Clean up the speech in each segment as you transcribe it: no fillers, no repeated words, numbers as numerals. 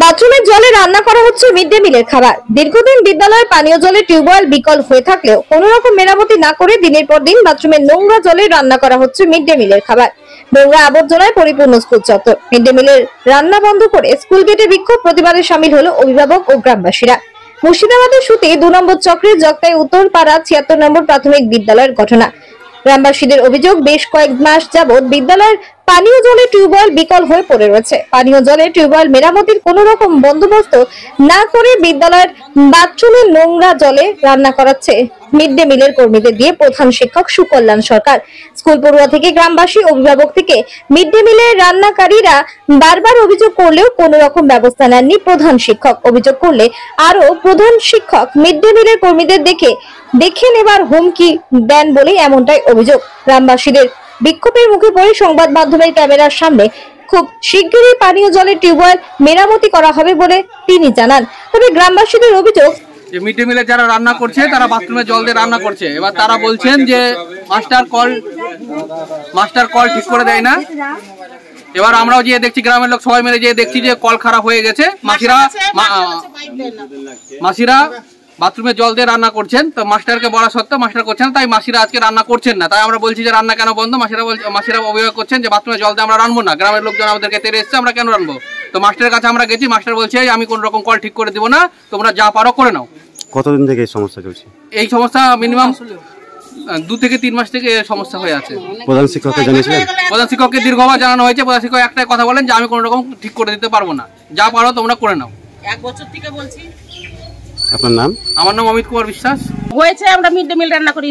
বাথরুমের জলে রান্না করা হচ্ছে মিড ডে মিলের খাবার। দীর্ঘদিন বিদ্যালয়ের পানীয় জলে টিউবওয়েল বিকল হয়ে থাকলেও কোনো রকম মেরামতি না করে দিনের পর দিন বাথরুমের নোংরা জলে রান্না করা হচ্ছে মিড ডে মিলের খাবার। নোংরা আবর্জনায় পরিপূর্ণ স্কুল চত্বর। মিড ডে মিলের রান্না বন্ধ করে স্কুল গেটে বিক্ষোভ প্রতিবাদে শামিল হলো অভিভাবক ও গ্রামবাসীরা। মুর্শিদাবাদের সুতি 2 নম্বর চক্রের জগতাই উত্তরপাড়া 76 নম্বর প্রাথমিক বিদ্যালয়ের ঘটনা। গ্রামবাসীদের অভিযোগ, বেশ কয়েক মাস যাবৎ বিদ্যালয়ের পানীয় জলে টিউবওয়েল বিকল হয়ে পড়ে রয়েছে। পানীয় জলে টিউবওয়েল মেরামতির কোনো রকম বন্দোবস্ত না করে বিদ্যালয়ের বাথরুমে নোংরা জলে রান্না করাচ্ছে মিড ডে মিলের কর্মীদের দিয়ে প্রধান শিক্ষক সুকল্যাণ সরকার। স্কুল পড়ুয়া থেকে গ্রামবাসী, অভিভাবক থেকে মিড ডে মিলের রান্নাকারীরা বারবার অভিযোগ করলেও কোনো রকম ব্যবস্থা নেননি প্রধান শিক্ষক। অভিযোগ করলে আরো প্রধান শিক্ষক মিড ডে মিলের কর্মীদের দেখে নেবার হুমকি দেন বলে এমনটাই অভিযোগ। গ্রামবাসীদের বিক্ষোভের মুখে পড়ে সংবাদ মাধ্যমের ক্যামেরার সামনে খুব শিগগিরই পানীয় জলের টিউবওয়েল মেরামতি করা হবে বলে তিনি জানান। তবে গ্রামবাসীদের অভিযোগ, যে মিড ডে মিলে যারা রান্না করছে তারা বাথরুমে জল দিয়ে রান্না করছে। এবার তারা বলছেন যে মাস্টার কল ঠিক করে দেয় না। এবার আমরাও যে দেখছি, গ্রামের লোক সবাই মিলে যে দেখছি যে কল খারাপ হয়ে গেছে। মাসিরা বাথরুমে জল দিয়ে রান্না করছেন, তো মাস্টারকে বলা সত্ত্বেও মাস্টার করছেন, তাই মাসিরা আজকে রান্না করছেন না। তাই আমরা বলছি যে রান্না কেন বন্ধ। মাসিরা অভিযোগ করছেন যে বাথরুমে জল দিয়ে আমরা রান্নবো না, গ্রামের লোকজন আমাদেরকে তেড়ে এসছে, আমরা কেন রান্নবো। তো মাস্টারের কাছে আমরা গেছি, মাস্টার বলছে আমি কোন রকম কল ঠিক করে দিব না, তোমরা যা পারো করে নাও। কতদিন থেকে এই সমস্যা চলছে? এই সমস্যা মিনিমাম 2 থেকে 3 মাস থেকে সমস্যা হয়ে আছে। প্রধান শিক্ষককে জানিয়েছিলেন? প্রধান শিক্ষককে দীর্ঘবার জানানো হয়েছে। প্রধান শিক্ষক একটাই কথা বলেন যে আমি কোনো রকম ঠিক করে দিতে পারবো না, যা পারো তোমরা করে নাও। 1 বছর থেকে বলছি। আপনার নাম? আমার নাম অমিত কুমার বিশ্বাস। হয়েছে আমরা মিড ডে মিল রান্না করি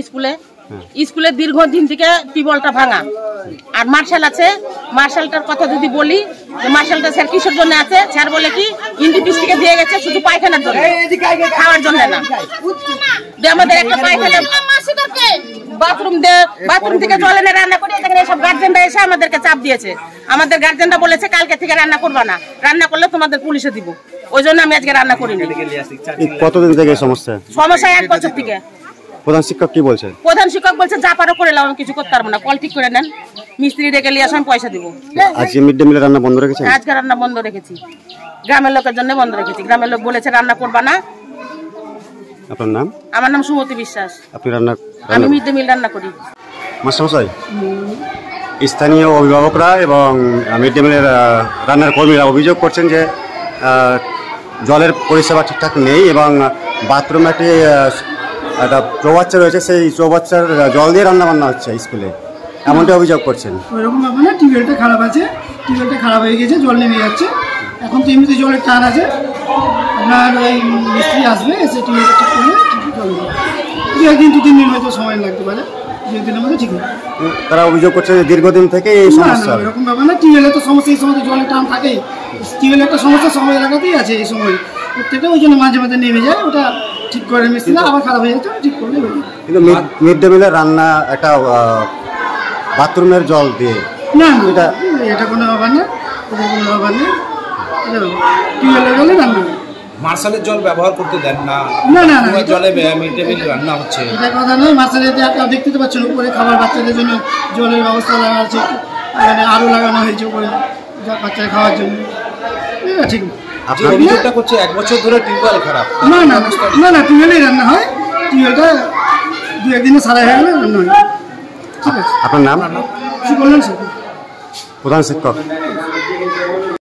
স্কুলে দীর্ঘদিন থেকে টিউবওয়েলটা ভাঙা। আর মার্শাল আছে, মার্শালটার কথা যদি বলি, মার্শালটা স্যার কিসের জন্য আছে? স্যার বলে কি ইন্ডিপিস থেকে দিয়ে গেছে শুধু পায়খানার জন্য, খাওয়ার জন্য না। আমাদের একটা পায়খানা বাথরুম থেকে জল এনে রান্না করি, এখানে সব গার্জেনরা এসে আমাদেরকে চাপ দিয়েছে। আমাদের গার্জেনরা বলেছে কালকে থেকে রান্না করবা না, রান্না করলে তোমাদের পুলিশে দিব। ওই জন্য আমি আজকে রান্না করিনি। কতদিন থেকে সমস্যা? 1 বছর থেকে। প্রধান শিক্ষক কি বলছে? প্রধান শিক্ষক বলছে যা পারো করে নাও, আমি কিছু করতে পারবো না, কল ঠিক করে নেন, মিস্ত্রি ডেকে নিয়ে আসো, আমি পয়সা দিব। আজকে মিড ডে মিলে রান্না বন্ধ রেখেছেন? আজকে রান্না বন্ধ রেখেছি, গ্রামের লোকের জন্য বন্ধ রেখেছি। গ্রামের লোক বলেছে রান্না করবা না। আপনার নাম? আমার নাম সুমতি বিশ্বাস। আপনি রান্না? আমি মিড ডে মিল রান্না করি। মাস্টারমশাই, স্থানীয় অভিভাবকরা এবং মিড ডে মিলের রান্নার কর্মীরা অভিযোগ করছেন যে জলের পরিষেবা ঠিকঠাক নেই এবং বাথরুমে একটা চৌবাচ্চা রয়েছে, সেই চৌবাচ্চার জল দিয়ে রান্না বান্না হচ্ছে স্কুলে, এমনটা অভিযোগ করছেন। ওইরকম ব্যাপার না, টিউবওয়েলটা খারাপ আছে, টিউবওয়েলটা খারাপ হয়ে গেছে, জল নেমে যাচ্ছে। এখন তো এমনিতে জলের টান আছে, আপনার ওই মিস্ত্রি আসবে, এসে টিউবওয়েলটা ঠিক করলে জল দেবে। 2-3 দিন হয়তো সময় লাগতে পারে, 2 দিনের মধ্যে ঠিক হবে। তারা অভিযোগ করছে যে দীর্ঘদিন থেকে এই সমস্যা। এরকম ব্যাপার না, টিউবওয়েলের তো সমস্যা, এই সময় জলের টান থাকেই। টিউবওয়েলের একটা সমস্যা সময় লাগাতেই আছে, এই সময় প্রত্যেকটা ওই জন্য মাঝে মাঝে নেমে যায়, ওটা ঠিক করে মিস্ত্রি আবার খারাপ হয়ে যাচ্ছে, ঠিক করলে। কিন্তু মিড ডে মিলের রান্না একটা বাথরুমের জল দিয়ে না, এটা কোনো ব্যাপার না, এটা কোনো ব্যাপার নেই, টিউবওয়েলের জলে রান্না। মার্শালের জল ব্যবহার করতে দেন না? না, জলে মিড ডে মিল রান্না হচ্ছে, এটা কথা নয়। মার্শালের দেখতে তো পাচ্ছেন উপরে খাবার বাচ্চাদের জন্য জলের ব্যবস্থা লাগানো আছে, এখানে আরও লাগানো হয়েছে উপরে বাচ্চাদের খাওয়ার জন্য, ঠিক না। যে অভিযোগটা করছে 1 বছর ধরে টিউবওয়েল খারাপ। না, টিউবওয়েলেই রান্না হয়, টিউবওয়েলটা 2-1 দিনে সারাই হয়ে গেলে রান্না হয়। ঠিক আছে। আপনার নাম? সুকল্যাণ সরকার, প্রধান শিক্ষক।